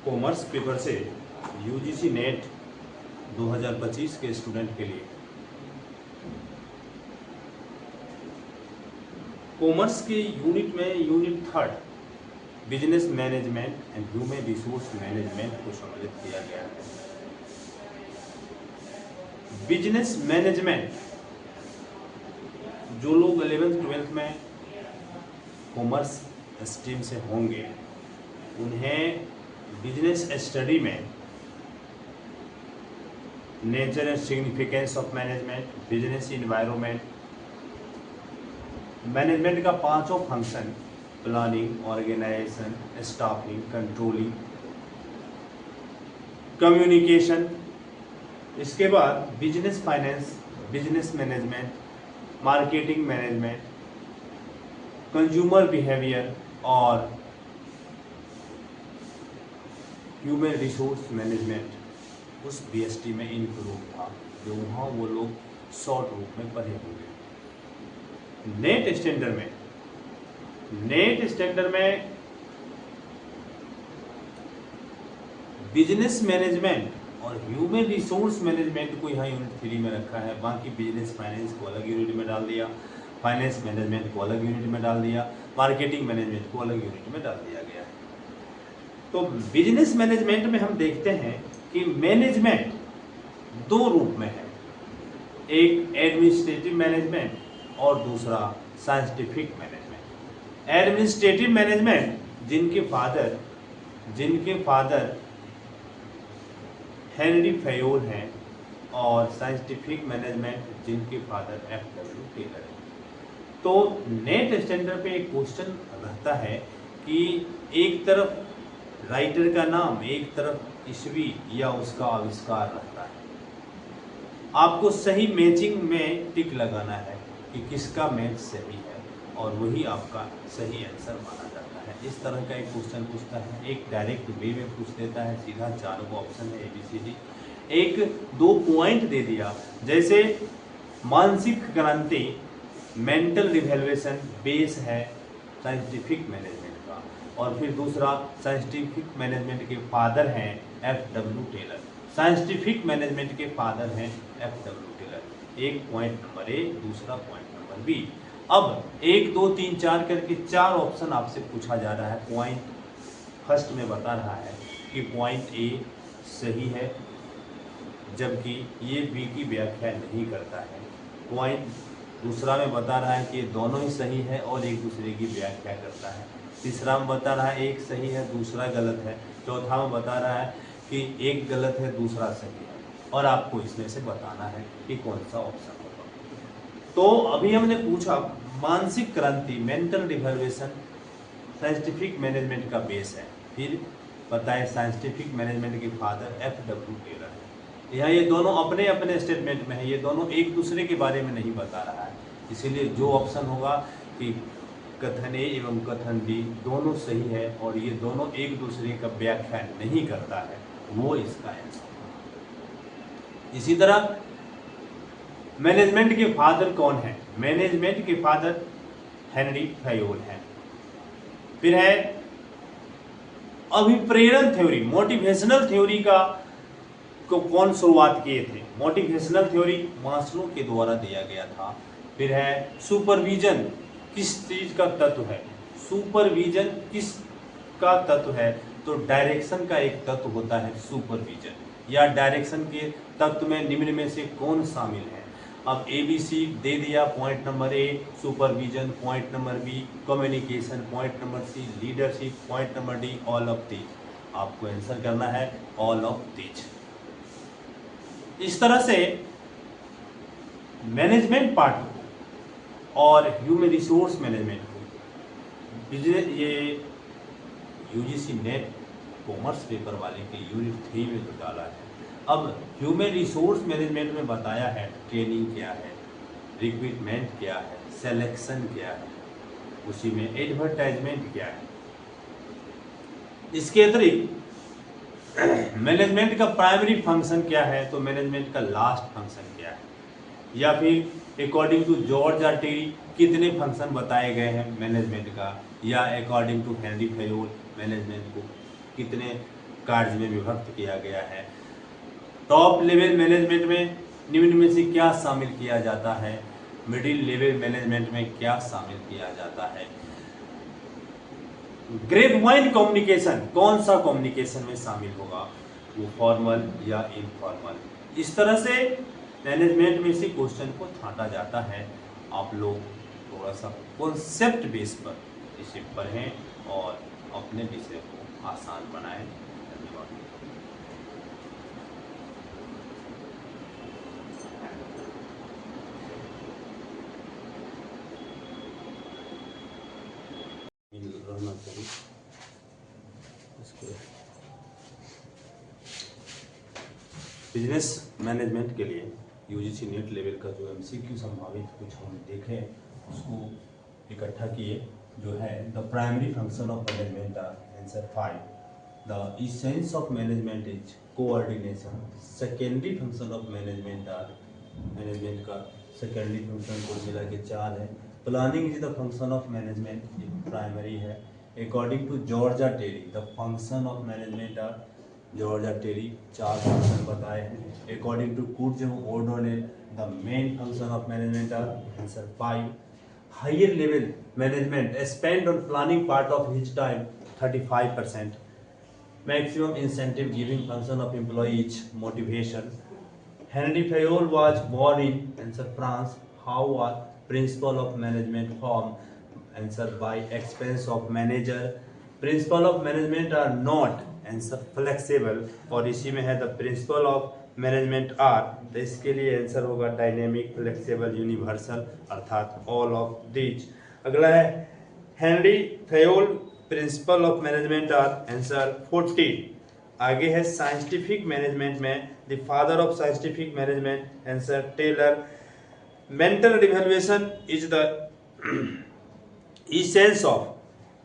Commerce paper से UGC net 2025 के student के लिए कॉमर्स के यूनिट में unit 3 business management and human resource management को सम्मिलित किया गया है। बिजनेस मैनेजमेंट, जो लोग 11th-12th में कॉमर्स स्ट्रीम से होंगे उन्हें बिजनेस स्टडी में nature and significance of management, business environment, management का 5 function planning, organisation, staffing, controlling, communication, इसके बाद business finance, business management, marketing management, consumer behaviour और ह्यूमन रिसोर्स मैनेजमेंट उस बीएसटी में इंक्लूड था, जो वहाँ वो लोग शॉर्ट रूप में पढ़े होंगे। नेट स्टैंडर्ड में बिजनेस मैनेजमेंट और ह्यूमन रिसोर्स मैनेजमेंट को यहाँ यूनिट 3 में रखा है। बाकी बिजनेस फाइनेंस को अलग यूनिट में डाल दिया, फाइनेंस मैनेजमेंट को अलग यूनिट में डाल दिया, मार्केटिंग मैनेजमेंट को अलग यूनिट में डाल दिया गया है। तो बिजनेस मैनेजमेंट में हम देखते हैं कि मैनेजमेंट 2 रूप में है, एक एडमिनिस्ट्रेटिव मैनेजमेंट और दूसरा साइंटिफिक मैनेजमेंट। एडमिनिस्ट्रेटिव मैनेजमेंट जिनके फादर हेनरी फयोल हैं, और साइंटिफिक मैनेजमेंट जिनके फादर F.W. टेलर हैं। तो नेट स्टैंडर्ड पे एक क्वेश्चन रहता है कि एक तरफ राइटर का नाम, एक तरफ ईस्वी या उसका आविष्कार रहता है। आपको सही मैचिंग में टिक लगाना है कि किसका मैच सही है, और वही आपका सही आंसर माना जाता है। इस तरह का एक क्वेश्चन पूछता है, एक डायरेक्ट वे में पूछ देता है, सीधा 4 ऑप्शन है ABCD, 1-2 पॉइंट दे दिया, जैसे मानसिक क्रांति, मेंटल रिवैल्यूएशन बेस है साइंटिफिक मैनेजमेंट का, और फिर दूसरा साइंटिफिक मैनेजमेंट के फादर हैं F.W. टेलर। साइंटिफिक मैनेजमेंट के फादर हैं F.W. टेलर। एक पॉइंट नंबर A, दूसरा पॉइंट नंबर B। अब 1, 2, 3, 4 करके 4 ऑप्शन आपसे पूछा जा रहा है। पॉइंट फर्स्ट में बता रहा है कि पॉइंट A सही है, जबकि ये B की व्याख्या नहीं करता है। पॉइंट दूसरा में बता रहा है कि ये दोनों ही सही है और एक दूसरे की व्याख्या करता है। तीसरा में बता रहा है एक सही है, दूसरा गलत है। चौथा में बता रहा है कि एक गलत है, दूसरा सही है, और आपको इसमें से बताना है कि कौन सा ऑप्शन होगा। तो अभी हमने पूछा मानसिक क्रांति, मेंटल रिवैल्यूएशन साइंटिफिक मैनेजमेंट का बेस है, फिर बताए साइंटिफिक मैनेजमेंट के फादर F.W. टेलर है। यहाँ ये दोनों अपने अपने स्टेटमेंट में है, ये दोनों एक दूसरे के बारे में नहीं बता रहा है, इसीलिए जो ऑप्शन होगा कि कथन A एवं कथन B दोनों सही है और ये दोनों एक दूसरे का व्याख्या नहीं करता है, वो इसका आंसर होगा। इसी तरह मैनेजमेंट के फादर कौन है? मैनेजमेंट के फादर हेनरी फयोल हैं। फिर है अभिप्रेरण थ्योरी, मोटिवेशनल थ्योरी को कौन शुरुआत किए थे? मोटिवेशनल थ्योरी मास्लो के द्वारा दिया गया था। फिर है सुपरविजन किस चीज का तत्व है? सुपरविजन किस का तत्व है? तो डायरेक्शन का एक तत्व होता है सुपरविजन, या डायरेक्शन के तत्व में निम्न में से कौन शामिल है? अब ABC दे दिया, point number A supervision, point number B communication, point number C leadership, point number D all of these. आपको आंसर करना है ऑल ऑफ दीज। इस तरह से मैनेजमेंट पार्ट और ह्यूमन रिसोर्स मैनेजमेंट को ये यूजीसी नेट कॉमर्स पेपर वाले के यूनिट 3 में जो डाला है। अब ह्यूमन रिसोर्स मैनेजमेंट में बताया है ट्रेनिंग क्या है, रिक्रूटमेंट क्या है, सिलेक्शन क्या है, उसी में एडवर्टाइजमेंट क्या है। इसके अतिरिक्त मैनेजमेंट का प्राइमरी फंक्शन क्या है, तो मैनेजमेंट का लास्ट फंक्शन क्या है, या फिर according to George R Terry कितने फंक्शन बताए गए हैं मैनेजमेंट का, या according to Henry Fayol management को कितने कार्य में विभक्त किया गया है। टॉप लेवल मैनेजमेंट में निम्न में से क्या शामिल किया जाता है? मिडिल लेवल मैनेजमेंट में क्या शामिल किया जाता है? ग्रेपवाइन कम्युनिकेशन कौन सा कम्युनिकेशन में शामिल होगा? वो फॉर्मल या इनफॉर्मल? इस तरह से मैनेजमेंट में से क्वेश्चन को छांटा जाता है। आप लोग थोड़ा सा कॉन्सेप्ट बेस पर इसे पढ़ें और अपने विषय को आसान बनाएं। धन्यवाद। रहना चाहिए इसको। बिजनेस मैनेजमेंट के लिए यूजीसी नेट लेवल का जो एमसीक्यू संभावित कुछ हम देखें उसको इकट्ठा किए। जो है the primary function of management are answer 5, the essence of management is coordination. Secondary function of management are, management का सेकेंडरी फंक्शन को मिला के 4 है। Planning is the function of management, ये प्राइमरी है। According to George Terry the function of management are, George Terry 4 function बताए हैं। According to Koontz O'Donnell the main function of management are answer 5। Higher level management spend on planning part of his time 35%। Maximum incentive giving function of employ is motivation. Henry Fayol was born in answer France. How was principle of management formed? Answer by expense of manager. Principle of management are not answer flexible और इसी में है the principle of management are, तो इसके लिए answer होगा dynamic, flexible, universal अर्थात all of these। अगला है Henry Fayol principle of management are answer 40। आगे है साइंटिफिक मैनेजमेंट में the father of scientific management answer Taylor. Mental revaluation is the essence of,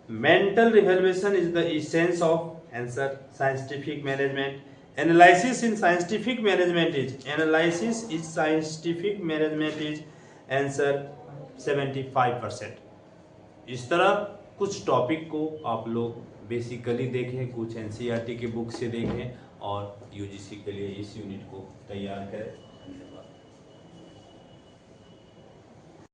mental revaluation is the essence of answer scientific management। analysis in scientific management is, analysis is scientific management is answer 75%। इस तरह कुछ topic को आप लोग basically देखें, कुछ NCERT की book से देखें और यूजीसी के लिए इस यूनिट को तैयार करें।